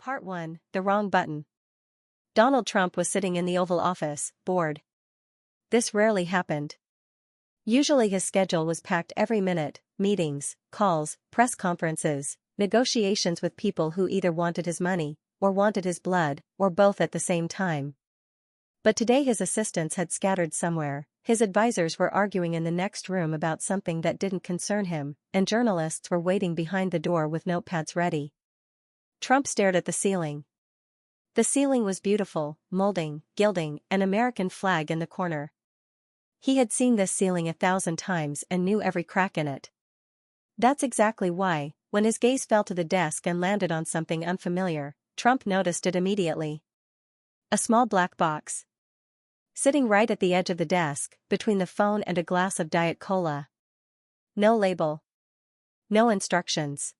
Part 1, The Wrong Button. Donald Trump was sitting in the Oval Office, bored. This rarely happened. Usually his schedule was packed every minute: meetings, calls, press conferences, negotiations with people who either wanted his money, or wanted his blood, or both at the same time. But today his assistants had scattered somewhere, his advisors were arguing in the next room about something that didn't concern him, and journalists were waiting behind the door with notepads ready. Trump stared at the ceiling. The ceiling was beautiful, molding, gilding, an American flag in the corner. He had seen this ceiling 1,000 times and knew every crack in it. That's exactly why, when his gaze fell to the desk and landed on something unfamiliar, Trump noticed it immediately. A small black box. Sitting right at the edge of the desk, between the phone and a glass of Diet Cola. No label. No instructions.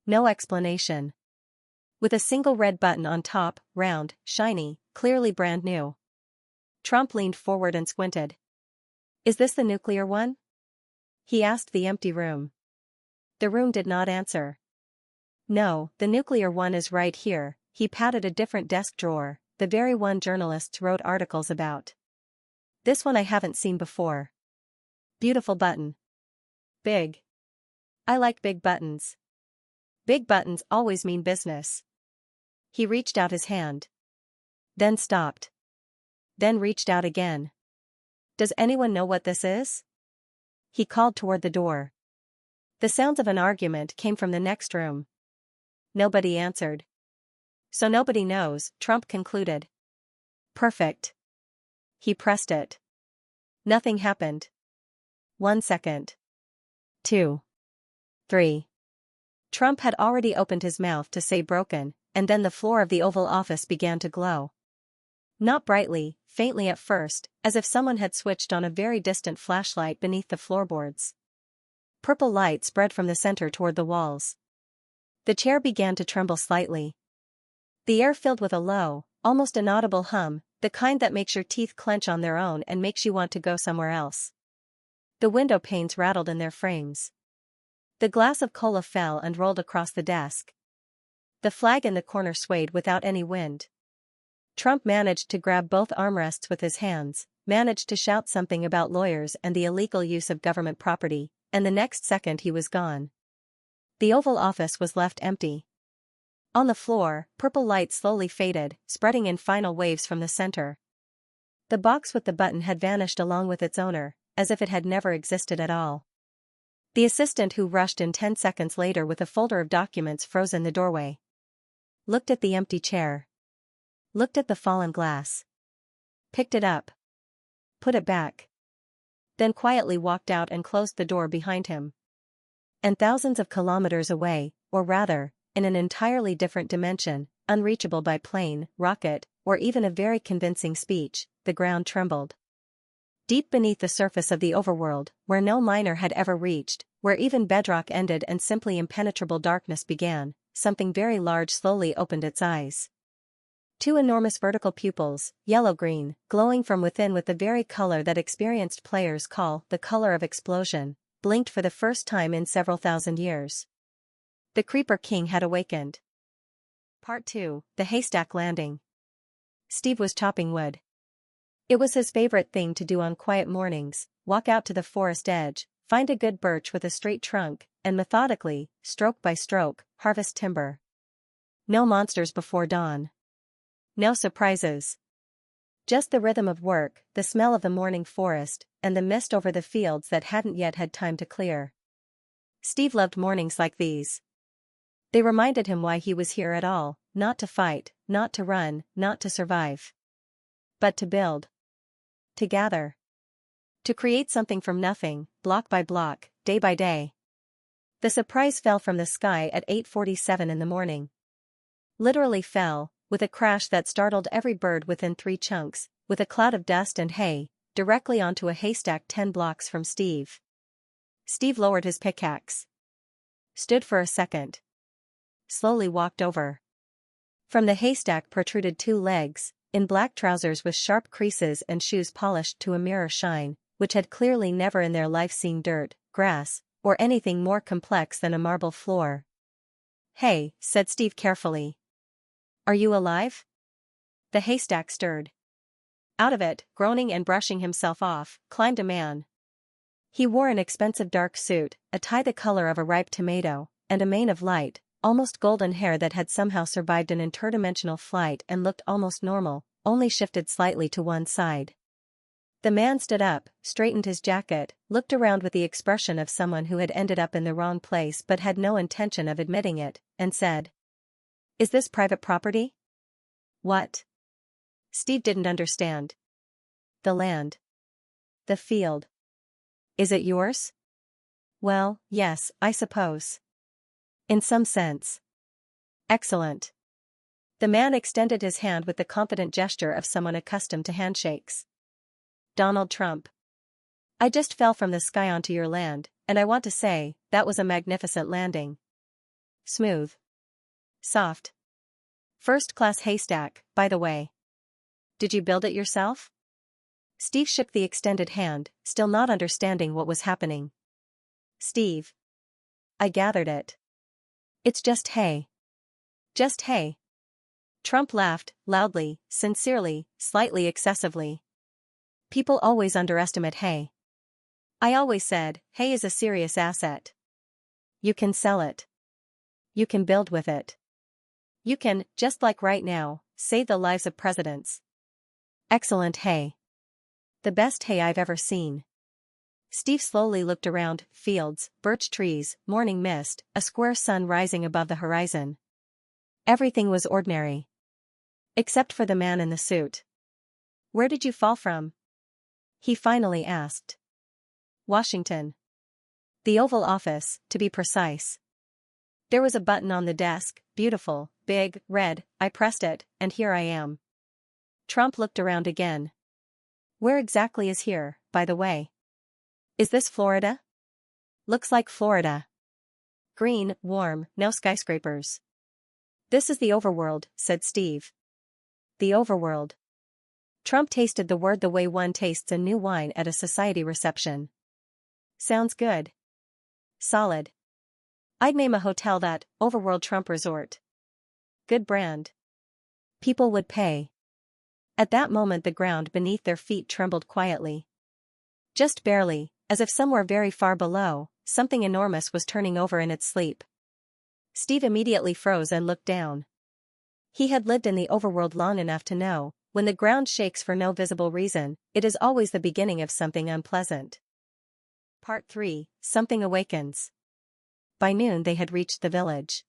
No explanation. With a single red button on top, round, shiny, clearly brand new. Trump leaned forward and squinted. "Is this the nuclear one?" he asked the empty room. The room did not answer. "No, the nuclear one is right here." He patted a different desk drawer, the very one journalists wrote articles about. "This one I haven't seen before. Beautiful button. Big. I like big buttons. Big buttons always mean business." He reached out his hand. Then stopped. Then reached out again. "Does anyone know what this is?" he called toward the door. The sounds of an argument came from the next room. Nobody answered. "So nobody knows," Trump concluded. "Perfect." He pressed it. Nothing happened. 1 second. 2. 3. Trump had already opened his mouth to say broken, and then the floor of the Oval Office began to glow. Not brightly, faintly at first, as if someone had switched on a very distant flashlight beneath the floorboards. Purple light spread from the center toward the walls. The chair began to tremble slightly. The air filled with a low, almost inaudible hum, the kind that makes your teeth clench on their own and makes you want to go somewhere else. The window panes rattled in their frames. The glass of cola fell and rolled across the desk. The flag in the corner swayed without any wind. Trump managed to grab both armrests with his hands, managed to shout something about lawyers and the illegal use of government property, and the next second he was gone. The Oval Office was left empty. On the floor, purple light slowly faded, spreading in final waves from the center. The box with the button had vanished along with its owner, as if it had never existed at all. The assistant who rushed in 10 seconds later with a folder of documents froze in the doorway. Looked at the empty chair. Looked at the fallen glass. Picked it up. Put it back. Then quietly walked out and closed the door behind him. And thousands of kilometers away, or rather, in an entirely different dimension, unreachable by plane, rocket, or even a very convincing speech, the ground trembled. Deep beneath the surface of the overworld, where no miner had ever reached, where even bedrock ended and simply impenetrable darkness began, something very large slowly opened its eyes. 2 enormous vertical pupils, yellow-green, glowing from within with the very color that experienced players call the color of explosion, blinked for the first time in several thousand years. The Creeper King had awakened. Part 2, The Haystack Landing. Steve was chopping wood. It was his favorite thing to do on quiet mornings: walk out to the forest edge, find a good birch with a straight trunk, and methodically, stroke by stroke, harvest timber. No monsters before dawn. No surprises. Just the rhythm of work, the smell of the morning forest, and the mist over the fields that hadn't yet had time to clear. Steve loved mornings like these. They reminded him why he was here at all: not to fight, not to run, not to survive. But to build. To gather. To create something from nothing, block by block, day by day. The surprise fell from the sky at 8:47 in the morning. Literally fell, with a crash that startled every bird within 3 chunks, with a cloud of dust and hay, directly onto a haystack 10 blocks from Steve. Steve lowered his pickaxe. Stood for a second. Slowly walked over. From the haystack protruded 2 legs, in black trousers with sharp creases and shoes polished to a mirror shine, which had clearly never in their life seen dirt, grass, or anything more complex than a marble floor. "Hey," said Steve carefully. Are you alive? The haystack stirred. Out of it, groaning and brushing himself off, climbed a man. He wore an expensive dark suit, a tie the color of a ripe tomato, and a mane of light, almost golden hair that had somehow survived an interdimensional flight and looked almost normal, only shifted slightly to one side. The man stood up, straightened his jacket, looked around with the expression of someone who had ended up in the wrong place but had no intention of admitting it, and said, "Is this private property?" "What?" Steve didn't understand. "The land. The field. Is it yours?" "Well, yes, I suppose. In some sense." "Excellent." The man extended his hand with the confident gesture of someone accustomed to handshakes. "Donald Trump. I just fell from the sky onto your land, and I want to say, that was a magnificent landing. Smooth. Soft. First-class haystack, by the way. Did you build it yourself?" Steve shook the extended hand, still not understanding what was happening. "Steve. I gathered it. It's just hay." "Just hay." Trump laughed, loudly, sincerely, slightly excessively. "People always underestimate hay. I always said, hay is a serious asset. You can sell it. You can build with it. You can, just like right now, save the lives of presidents. Excellent hay. The best hay I've ever seen." Steve slowly looked around, fields, birch trees, morning mist, a square sun rising above the horizon. Everything was ordinary. Except for the man in the suit. "Where did you fall from?" he finally asked. "Washington. The Oval Office, to be precise. There was a button on the desk, beautiful, big, red, I pressed it, and here I am." Trump looked around again. "Where exactly is here, by the way? Is this Florida?" "Looks like Florida. Green, warm, no skyscrapers." "This is the Overworld," said Steve. "The Overworld." Trump tasted the word the way one tastes a new wine at a society reception. "Sounds good. Solid. I'd name a hotel that, Overworld Trump Resort. Good brand. People would pay." At that moment the ground beneath their feet trembled quietly. Just barely, as if somewhere very far below, something enormous was turning over in its sleep. Steve immediately froze and looked down. He had lived in the Overworld long enough to know, when the ground shakes for no visible reason, it is always the beginning of something unpleasant. Part 3, Something Awakens. By noon they had reached the village.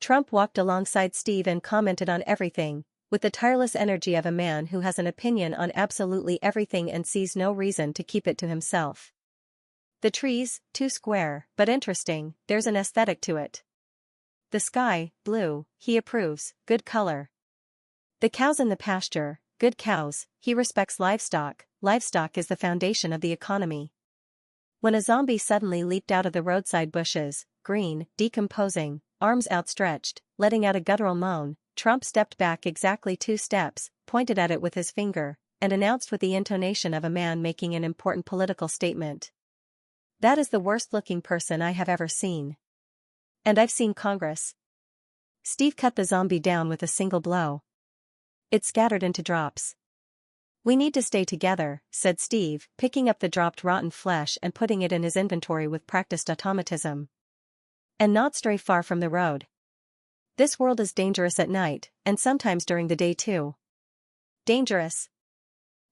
Trump walked alongside Steve and commented on everything, with the tireless energy of a man who has an opinion on absolutely everything and sees no reason to keep it to himself. "The trees, too square, but interesting, there's an aesthetic to it. The sky, blue, he approves, good color. The cows in the pasture, good cows, he respects livestock, livestock is the foundation of the economy." When a zombie suddenly leaped out of the roadside bushes, green, decomposing, arms outstretched, letting out a guttural moan, Trump stepped back exactly 2 steps, pointed at it with his finger, and announced with the intonation of a man making an important political statement. "That is the worst-looking person I have ever seen. And I've seen Congress." Steve cut the zombie down with a single blow. It scattered into drops. "We need to stay together," said Steve, picking up the dropped rotten flesh and putting it in his inventory with practiced automatism. "And not stray far from the road. This world is dangerous at night, and sometimes during the day too." "Dangerous?"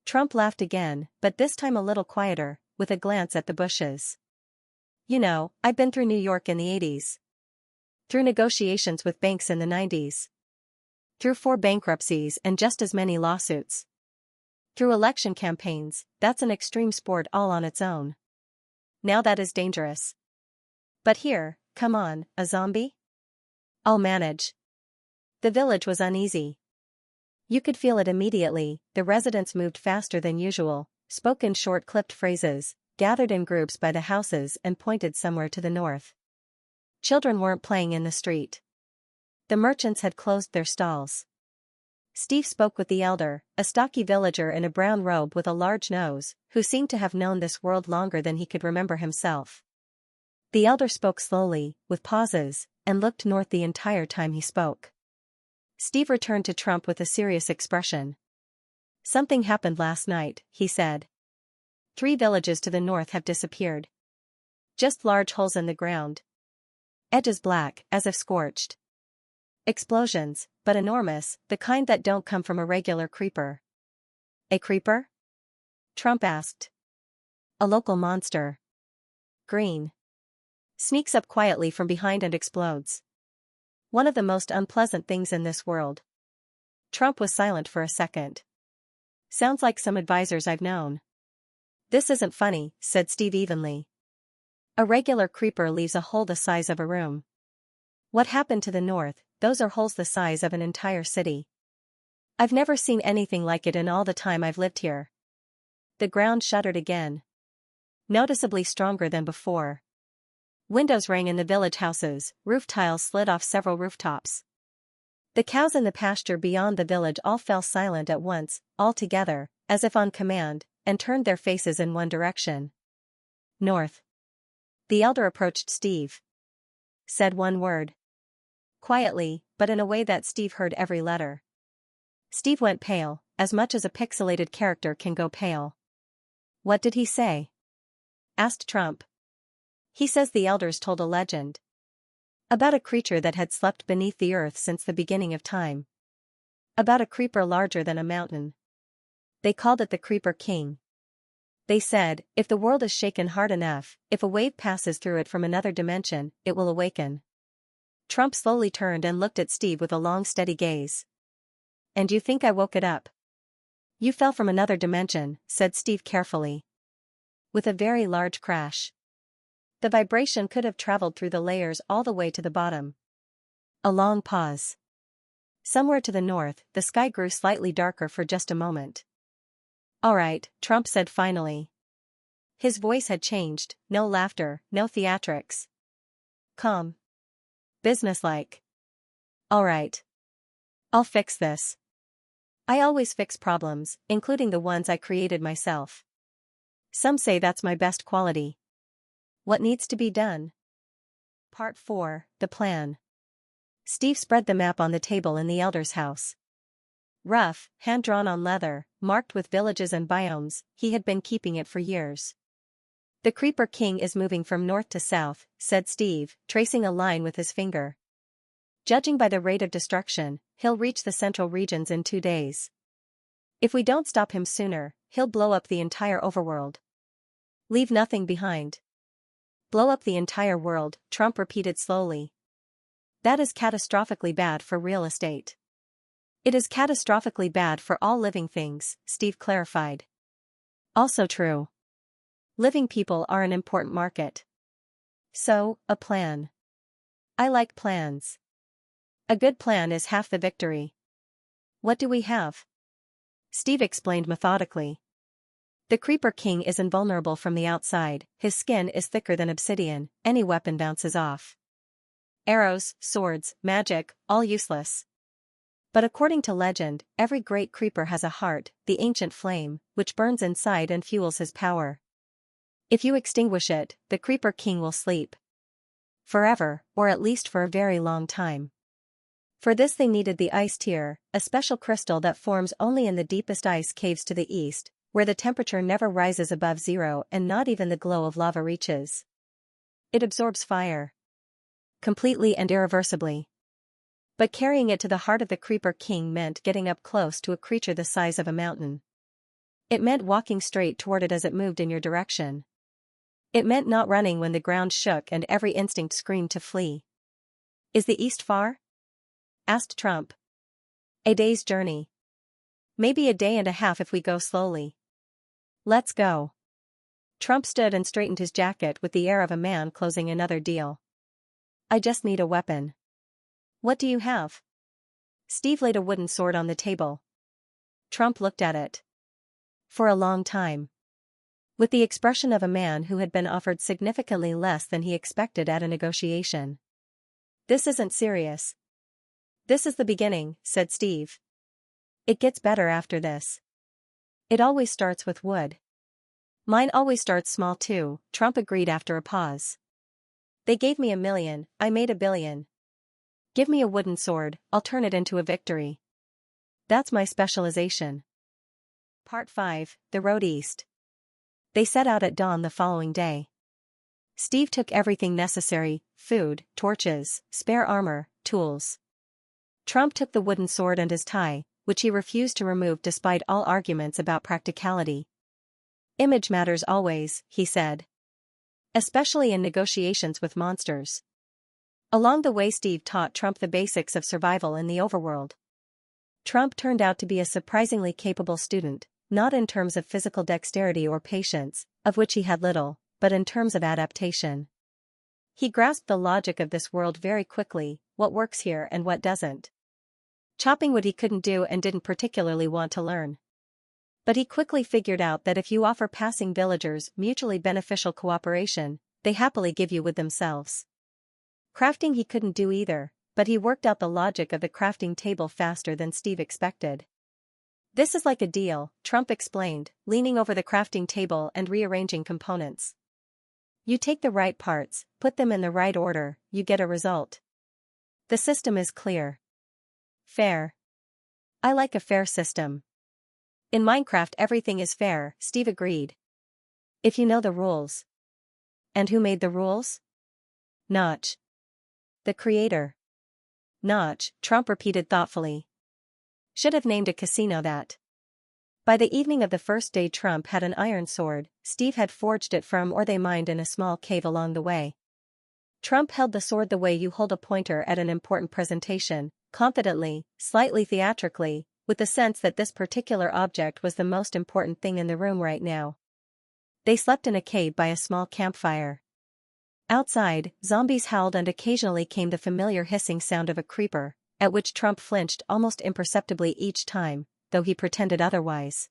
Trump laughed again, but this time a little quieter, with a glance at the bushes. "You know, I've been through New York in the 80s. Through negotiations with banks in the 90s. Through 4 bankruptcies and just as many lawsuits. Through election campaigns, that's an extreme sport all on its own. Now that is dangerous. But here, come on, a zombie? I'll manage." The village was uneasy. You could feel it immediately, the residents moved faster than usual, spoke in short clipped phrases, gathered in groups by the houses and pointed somewhere to the north. Children weren't playing in the street. The merchants had closed their stalls. Steve spoke with the elder, a stocky villager in a brown robe with a large nose, who seemed to have known this world longer than he could remember himself. The elder spoke slowly, with pauses, and looked north the entire time he spoke. Steve returned to Trump with a serious expression. Something happened last night, he said. 3 villages to the north have disappeared. Just large holes in the ground. Edges black, as if scorched. Explosions, but enormous, the kind that don't come from a regular creeper. A creeper? Trump asked. A local monster. Green. Sneaks up quietly from behind and explodes. One of the most unpleasant things in this world. Trump was silent for a second. Sounds like some advisors I've known. This isn't funny, said Steve evenly. A regular creeper leaves a hole the size of a room. What happened to the north? Those are holes the size of an entire city. I've never seen anything like it in all the time I've lived here. The ground shuddered again. Noticeably stronger than before. Windows rang in the village houses, roof tiles slid off several rooftops. The cows in the pasture beyond the village all fell silent at once, all together, as if on command, and turned their faces in one direction. North. The elder approached Steve. Said one word. Quietly, but in a way that Steve heard every letter. Steve went pale, as much as a pixelated character can go pale. What did he say? Asked Trump. He says the elders told a legend. About a creature that had slept beneath the earth since the beginning of time. About a creeper larger than a mountain. They called it the Creeper King. They said, if the world is shaken hard enough, if a wave passes through it from another dimension, it will awaken. Trump slowly turned and looked at Steve with a long steady gaze. And you think I woke it up? You fell from another dimension, said Steve carefully. With a very large crash. The vibration could have traveled through the layers all the way to the bottom. A long pause. Somewhere to the north, the sky grew slightly darker for just a moment. All right, Trump said finally. His voice had changed, no laughter, no theatrics. Calm. Businesslike. All right. I'll fix this. I always fix problems, including the ones I created myself. Some say that's my best quality. What needs to be done? Part 4, The Plan. Steve spread the map on the table in the elder's house. Rough, hand-drawn on leather, marked with villages and biomes, he had been keeping it for years. The Creeper King is moving from north to south, said Steve, tracing a line with his finger. Judging by the rate of destruction, he'll reach the central regions in 2 days. If we don't stop him sooner, he'll blow up the entire overworld. Leave nothing behind. Blow up the entire world, Trump repeated slowly. That is catastrophically bad for real estate. It is catastrophically bad for all living things, Steve clarified. Also true. Living people are an important market. So, a plan. I like plans. A good plan is half the victory. What do we have? Steve explained methodically. The Creeper King is invulnerable from the outside, his skin is thicker than obsidian, any weapon bounces off. Arrows, swords, magic, all useless. But according to legend, every great creeper has a heart, the ancient flame, which burns inside and fuels his power. If you extinguish it, the Creeper King will sleep. Forever, or at least for a very long time. For this they needed the ice tear, a special crystal that forms only in the deepest ice caves to the east, where the temperature never rises above 0 and not even the glow of lava reaches. It absorbs fire. Completely and irreversibly. But carrying it to the heart of the Creeper King meant getting up close to a creature the size of a mountain. It meant walking straight toward it as it moved in your direction. It meant not running when the ground shook and every instinct screamed to flee. Is the east far? Asked Trump. A day's journey. Maybe a day and a half if we go slowly. Let's go. Trump stood and straightened his jacket with the air of a man closing another deal. I just need a weapon. What do you have? Steve laid a wooden sword on the table. Trump looked at it. For a long time. With the expression of a man who had been offered significantly less than he expected at a negotiation. This isn't serious. This is the beginning, said Steve. It gets better after this. It always starts with wood. Mine always starts small too, Trump agreed after a pause. They gave me $1 million, I made $1 billion. Give me a wooden sword, I'll turn it into a victory. That's my specialization. Part 5, The Road East. They set out at dawn the following day. Steve took everything necessary: food, torches, spare armor, tools. Trump took the wooden sword and his tie, which he refused to remove despite all arguments about practicality. Image matters always, he said. Especially in negotiations with monsters. Along the way, Steve taught Trump the basics of survival in the overworld. Trump turned out to be a surprisingly capable student, not in terms of physical dexterity or patience, of which he had little, but in terms of adaptation. He grasped the logic of this world very quickly, what works here and what doesn't. Chopping wood he couldn't do and didn't particularly want to learn. But he quickly figured out that if you offer passing villagers mutually beneficial cooperation, they happily give you wood themselves. Crafting he couldn't do either, but he worked out the logic of the crafting table faster than Steve expected. This is like a deal, Trump explained, leaning over the crafting table and rearranging components. You take the right parts, put them in the right order, you get a result. The system is clear. Fair. I like a fair system. In Minecraft everything is fair, Steve agreed. If you know the rules. And who made the rules? Notch. The creator. Notch, Trump repeated thoughtfully. Should have named a casino that. By the evening of the first day Trump had an iron sword, Steve had forged it from or they mined in a small cave along the way. Trump held the sword the way you hold a pointer at an important presentation, confidently, slightly theatrically, with the sense that this particular object was the most important thing in the room right now. They slept in a cave by a small campfire. Outside, zombies howled and occasionally came the familiar hissing sound of a creeper, at which Trump flinched almost imperceptibly each time, though he pretended otherwise.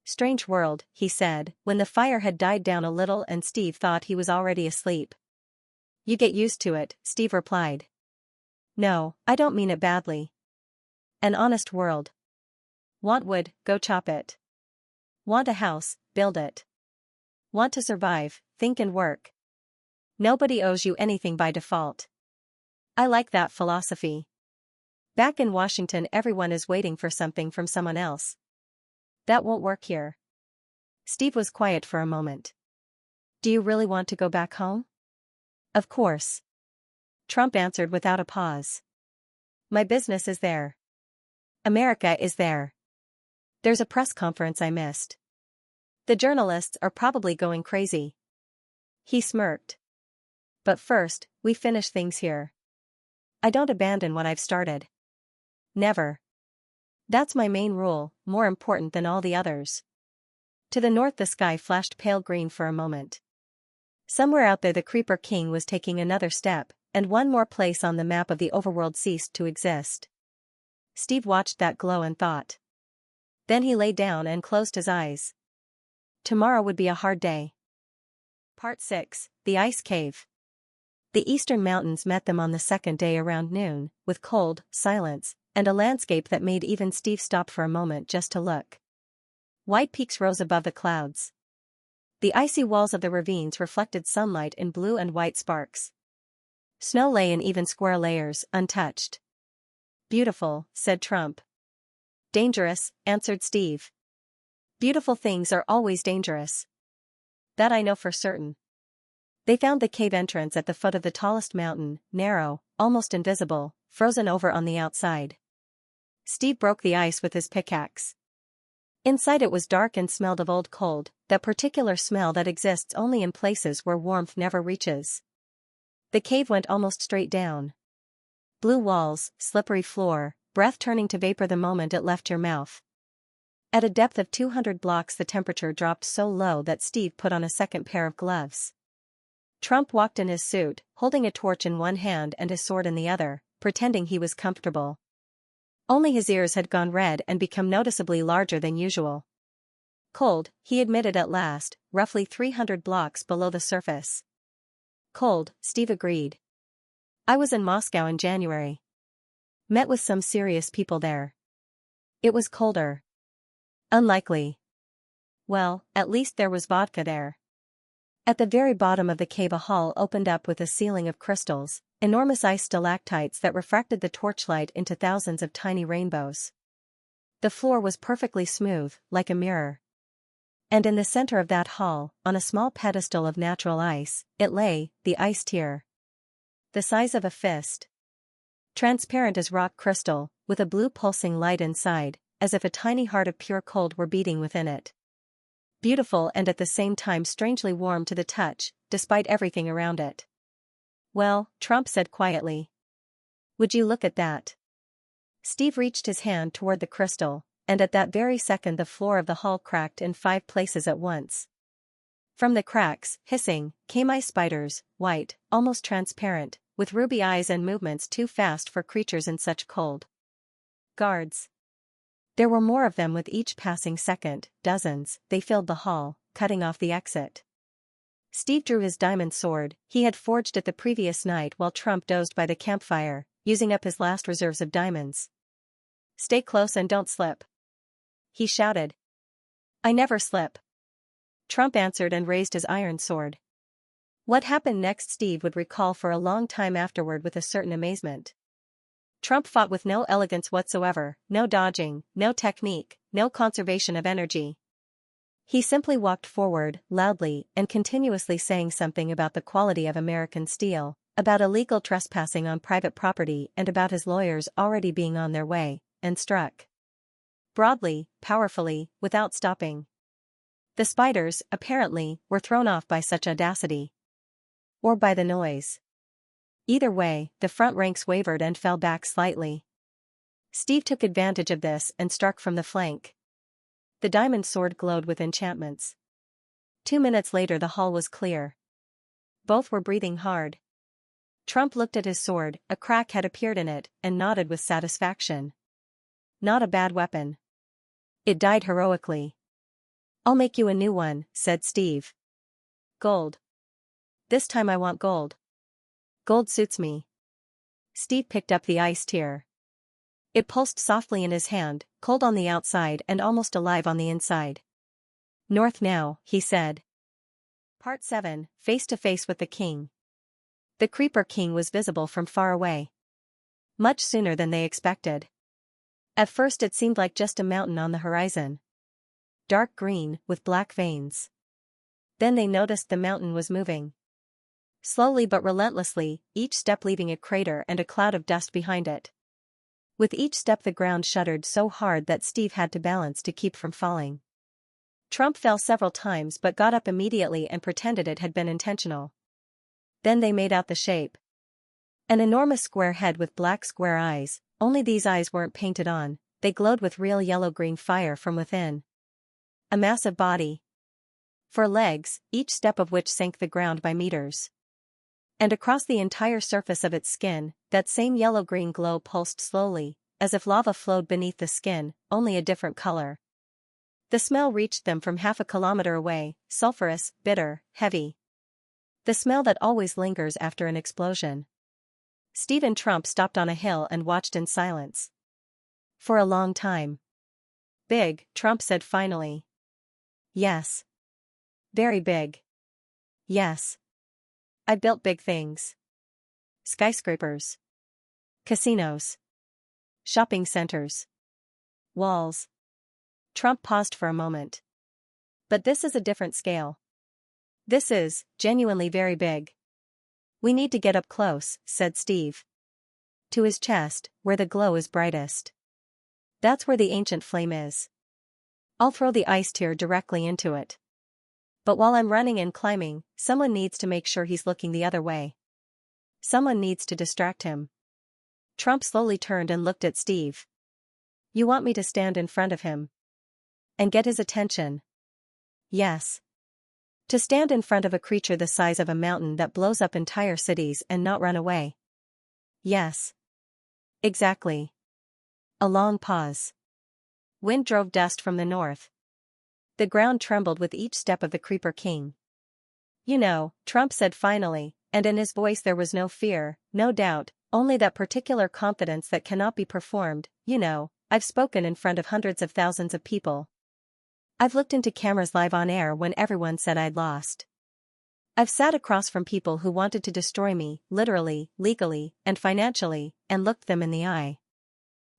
Strange world, he said, when the fire had died down a little and Steve thought he was already asleep. You get used to it, Steve replied. No, I don't mean it badly. An honest world. Want wood, go chop it. Want a house, build it. Want to survive, think and work. Nobody owes you anything by default. I like that philosophy. Back in Washington everyone is waiting for something from someone else. That won't work here. Steve was quiet for a moment. Do you really want to go back home? Of course. Trump answered without a pause. My business is there. America is there. There's a press conference I missed. The journalists are probably going crazy. He smirked. But first, we finish things here. I don't abandon what I've started. Never. That's my main rule, more important than all the others. To the north the sky flashed pale green for a moment. Somewhere out there the Creeper King was taking another step, and one more place on the map of the overworld ceased to exist. Steve watched that glow and thought. Then he lay down and closed his eyes. Tomorrow would be a hard day. Part 6, The Ice Cave. The eastern mountains met them on the second day around noon, with cold, silence, and a landscape that made even Steve stop for a moment just to look. White peaks rose above the clouds. The icy walls of the ravines reflected sunlight in blue and white sparks. Snow lay in even square layers, untouched. Beautiful, said Trump. Dangerous, answered Steve. Beautiful things are always dangerous. That I know for certain. They found the cave entrance at the foot of the tallest mountain, narrow, almost invisible, frozen over on the outside. Steve broke the ice with his pickaxe. Inside it was dark and smelled of old cold, that particular smell that exists only in places where warmth never reaches. The cave went almost straight down. Blue walls, slippery floor, breath turning to vapor the moment it left your mouth. At a depth of 200 blocks the temperature dropped so low that Steve put on a second pair of gloves. Trump walked in his suit, holding a torch in one hand and his sword in the other, pretending he was comfortable. Only his ears had gone red and become noticeably larger than usual. Cold, he admitted at last, roughly 300 blocks below the surface. Cold, Steve agreed. I was in Moscow in January. Met with some serious people there. It was colder. Unlikely. Well, at least there was vodka there. At the very bottom of the cave a hall opened up with a ceiling of crystals, enormous ice stalactites that refracted the torchlight into thousands of tiny rainbows. The floor was perfectly smooth, like a mirror. And in the center of that hall, on a small pedestal of natural ice, it lay, the ice tear. The size of a fist. Transparent as rock crystal, with a blue pulsing light inside, as if a tiny heart of pure cold were beating within it. Beautiful and at the same time strangely warm to the touch, despite everything around it. "Well," Trump said quietly. "Would you look at that?" Steve reached his hand toward the crystal, and at that very second the floor of the hall cracked in 5 places at once. From the cracks, hissing, came ice spiders, white, almost transparent, with ruby eyes and movements too fast for creatures in such cold. Guards. There were more of them with each passing second, dozens. They filled the hall, cutting off the exit. Steve drew his diamond sword, he had forged it the previous night while Trump dozed by the campfire, using up his last reserves of diamonds. "Stay close and don't slip," he shouted. "I never slip," Trump answered and raised his iron sword. What happened next Steve would recall for a long time afterward with a certain amazement. Trump fought with no elegance whatsoever, no dodging, no technique, no conservation of energy. He simply walked forward, loudly and continuously saying something about the quality of American steel, about illegal trespassing on private property and about his lawyers already being on their way, and struck. Broadly, powerfully, without stopping. The spiders, apparently, were thrown off by such audacity. Or by the noise. Either way, the front ranks wavered and fell back slightly. Steve took advantage of this and struck from the flank. The diamond sword glowed with enchantments. 2 minutes later the hall was clear. Both were breathing hard. Trump looked at his sword, a crack had appeared in it, and nodded with satisfaction. Not a bad weapon. It died heroically. "I'll make you a new one," said Steve. "Gold. This time I want gold. Gold suits me." Steve picked up the ice tear. It pulsed softly in his hand, cold on the outside and almost alive on the inside. "North now," he said. Part 7, Face to Face with the King. The Creeper King was visible from far away. Much sooner than they expected. At first it seemed like just a mountain on the horizon. Dark green, with black veins. Then they noticed the mountain was moving. Slowly but relentlessly, each step leaving a crater and a cloud of dust behind it. With each step the ground shuddered so hard that Steve had to balance to keep from falling. Trump fell several times but got up immediately and pretended it had been intentional. Then they made out the shape. An enormous square head with black square eyes, only these eyes weren't painted on, they glowed with real yellow-green fire from within. A massive body. 4 legs, each step of which sank the ground by meters. And across the entire surface of its skin, that same yellow-green glow pulsed slowly, as if lava flowed beneath the skin, only a different color. The smell reached them from half a kilometer away, sulfurous, bitter, heavy. The smell that always lingers after an explosion. Steve and Trump stopped on a hill and watched in silence. For a long time. "Big," Trump said finally. "Yes. Very big. Yes. I built big things. Skyscrapers. Casinos. Shopping centers. Walls." Trump paused for a moment. "But this is a different scale. This is, genuinely very big." "We need to get up close," said Steve. "To his chest, where the glow is brightest. That's where the ancient flame is. I'll throw the ice tear directly into it. But while I'm running and climbing, someone needs to make sure he's looking the other way. Someone needs to distract him." Trump slowly turned and looked at Steve. "You want me to stand in front of him? And get his attention?" "Yes. To stand in front of a creature the size of a mountain that blows up entire cities and not run away?" "Yes. Exactly." A long pause. Wind drove dust from the north. The ground trembled with each step of the Creeper King. "You know," Trump said finally, and in his voice there was no fear, no doubt, only that particular confidence that cannot be performed, "you know, I've spoken in front of hundreds of thousands of people. I've looked into cameras live on air when everyone said I'd lost. I've sat across from people who wanted to destroy me, literally, legally, and financially, and looked them in the eye.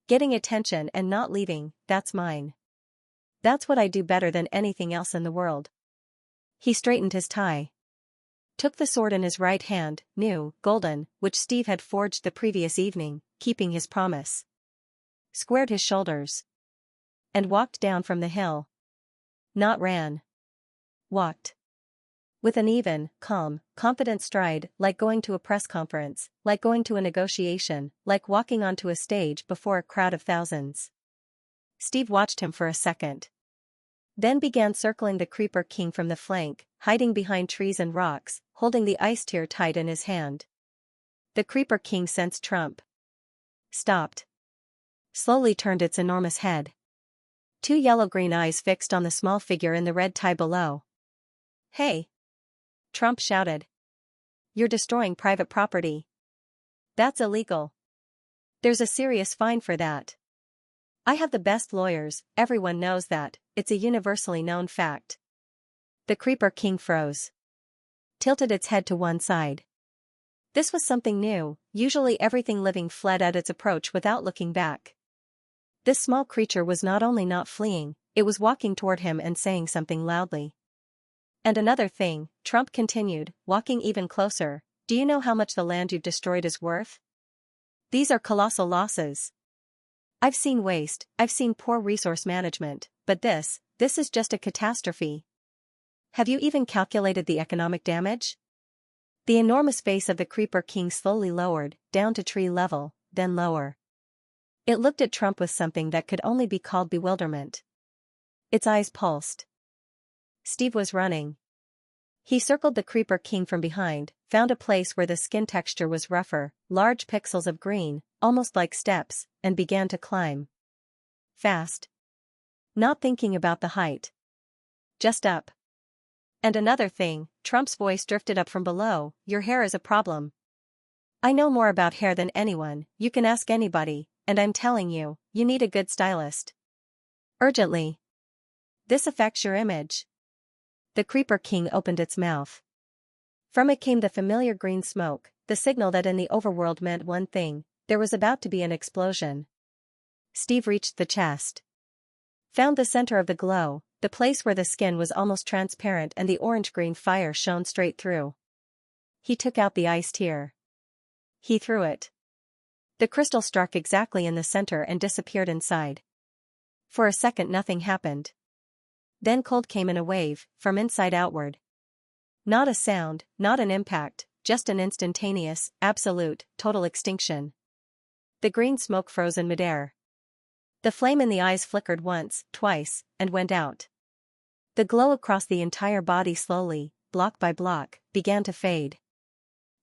Getting attention and not leaving, that's mine. That's what I do better than anything else in the world. He straightened his tie. Took the sword in his right hand, new, golden, which Steve had forged the previous evening, keeping his promise. Squared his shoulders. And walked down from the hill. Not ran. Walked. With an even, calm, confident stride, like going to a press conference, like going to a negotiation, like walking onto a stage before a crowd of thousands. Steve watched him for a second. Then began circling the Creeper King from the flank, hiding behind trees and rocks, holding the ice tier tight in his hand. The Creeper King sensed Trump. Stopped. Slowly turned its enormous head. Two yellow-green eyes fixed on the small figure in the red tie below. "Hey!" Trump shouted. "You're destroying private property. That's illegal. There's a serious fine for that. I have the best lawyers, everyone knows that, it's a universally known fact." The Creeper King froze. Tilted its head to one side. This was something new, usually everything living fled at its approach without looking back. This small creature was not only not fleeing, it was walking toward him and saying something loudly. "And another thing," Trump continued, walking even closer, "do you know how much the land you've destroyed is worth? These are colossal losses. I've seen waste, I've seen poor resource management, but this is just a catastrophe. Have you even calculated the economic damage?" The enormous face of the Creeper King slowly lowered, down to tree level, then lower. It looked at Trump with something that could only be called bewilderment. Its eyes pulsed. Steve was running. He circled the Creeper King from behind, found a place where the skin texture was rougher, large pixels of green, almost like steps, and began to climb. Fast. Not thinking about the height. Just up. "And another thing," Trump's voice drifted up from below, "your hair is a problem. I know more about hair than anyone, you can ask anybody, and I'm telling you, you need a good stylist. Urgently. This affects your image." The Creeper King opened its mouth. From it came the familiar green smoke, the signal that in the overworld meant one thing: there was about to be an explosion. Steve reached the chest. Found the center of the glow, the place where the skin was almost transparent and the orange-green fire shone straight through. He took out the ice tier. He threw it. The crystal struck exactly in the center and disappeared inside. For a second nothing happened. Then cold came in a wave, from inside outward. Not a sound, not an impact, just an instantaneous, absolute, total extinction. The green smoke froze in midair. The flame in the eyes flickered once, twice, and went out. The glow across the entire body slowly, block by block, began to fade.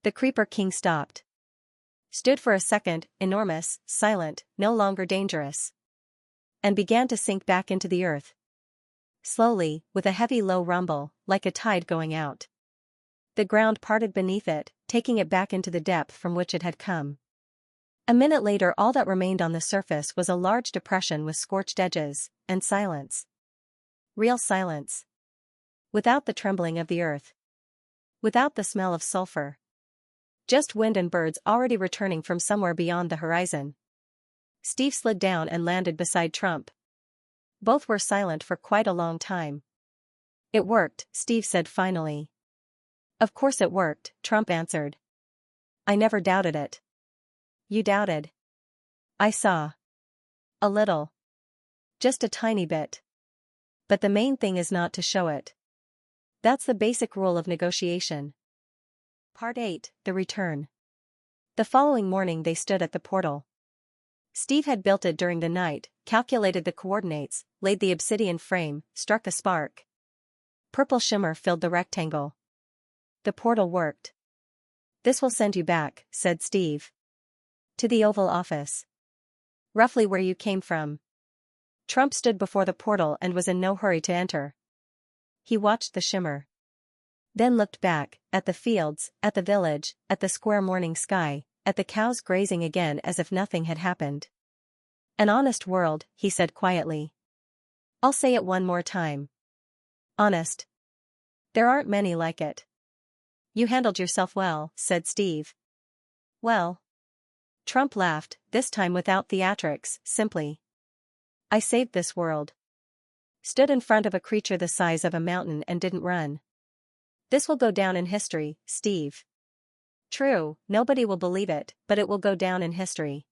The Creeper King stopped. Stood for a second, enormous, silent, no longer dangerous. And began to sink back into the earth. Slowly, with a heavy low rumble, like a tide going out. The ground parted beneath it, taking it back into the depth from which it had come. A minute later all that remained on the surface was a large depression with scorched edges, and silence. Real silence. Without the trembling of the earth. Without the smell of sulfur. Just wind and birds already returning from somewhere beyond the horizon. Steve slid down and landed beside Trump. Both were silent for quite a long time. "It worked," Steve said finally. "Of course it worked," Trump answered. "I never doubted it." "You doubted." "I saw. A little. Just a tiny bit. But the main thing is not to show it. That's the basic rule of negotiation." Part 8, The Return. The following morning they stood at the portal. Steve had built it during the night, calculated the coordinates, laid the obsidian frame, struck a spark. Purple shimmer filled the rectangle. The portal worked. "This will send you back," said Steve. "To the Oval Office. Roughly where you came from." Trump stood before the portal and was in no hurry to enter. He watched the shimmer. Then looked back, at the fields, at the village, at the square morning sky, at the cows grazing again as if nothing had happened. "An honest world," he said quietly. "I'll say it one more time. Honest. There aren't many like it. You handled yourself well, said Steve. Well. Trump laughed, this time without theatrics, simply. I saved this world. Stood in front of a creature the size of a mountain and didn't run. This will go down in history, Steve. True, nobody will believe it, but it will go down in history.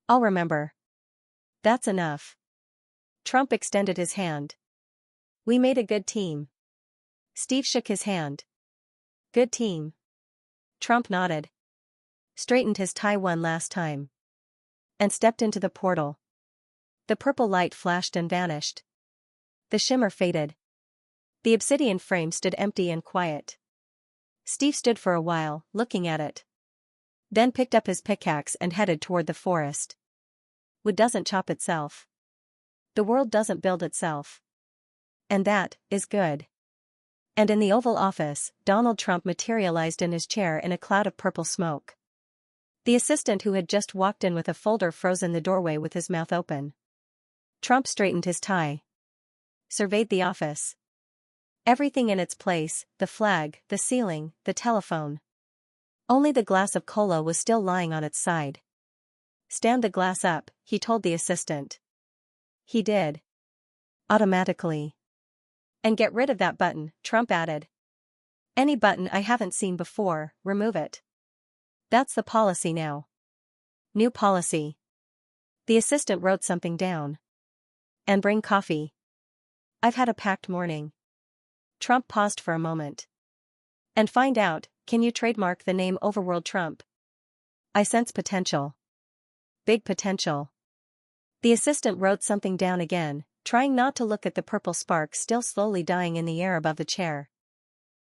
I'll remember. That's enough. Trump extended his hand. We made a good team. Steve shook his hand. Good team. Trump nodded. Straightened his tie one last time. And stepped into the portal. The purple light flashed and vanished. The shimmer faded. The obsidian frame stood empty and quiet. Steve stood for a while, looking at it. Then picked up his pickaxe and headed toward the forest. Wood doesn't chop itself. The world doesn't build itself. And that is good. And in the Oval Office, Donald Trump materialized in his chair in a cloud of purple smoke. The assistant who had just walked in with a folder froze in the doorway with his mouth open. Trump straightened his tie. Surveyed the office. Everything in its place, the flag, the ceiling, the telephone. Only the glass of cola was still lying on its side. Stand the glass up, he told the assistant. He did. Automatically. And get rid of that button, Trump added. Any button I haven't seen before, remove it. That's the policy now. New policy. The assistant wrote something down. And bring coffee. I've had a packed morning. Trump paused for a moment. And find out, can you trademark the name Overworld Trump? I sense potential. Big potential. The assistant wrote something down again, trying not to look at the purple spark still slowly dying in the air above the chair.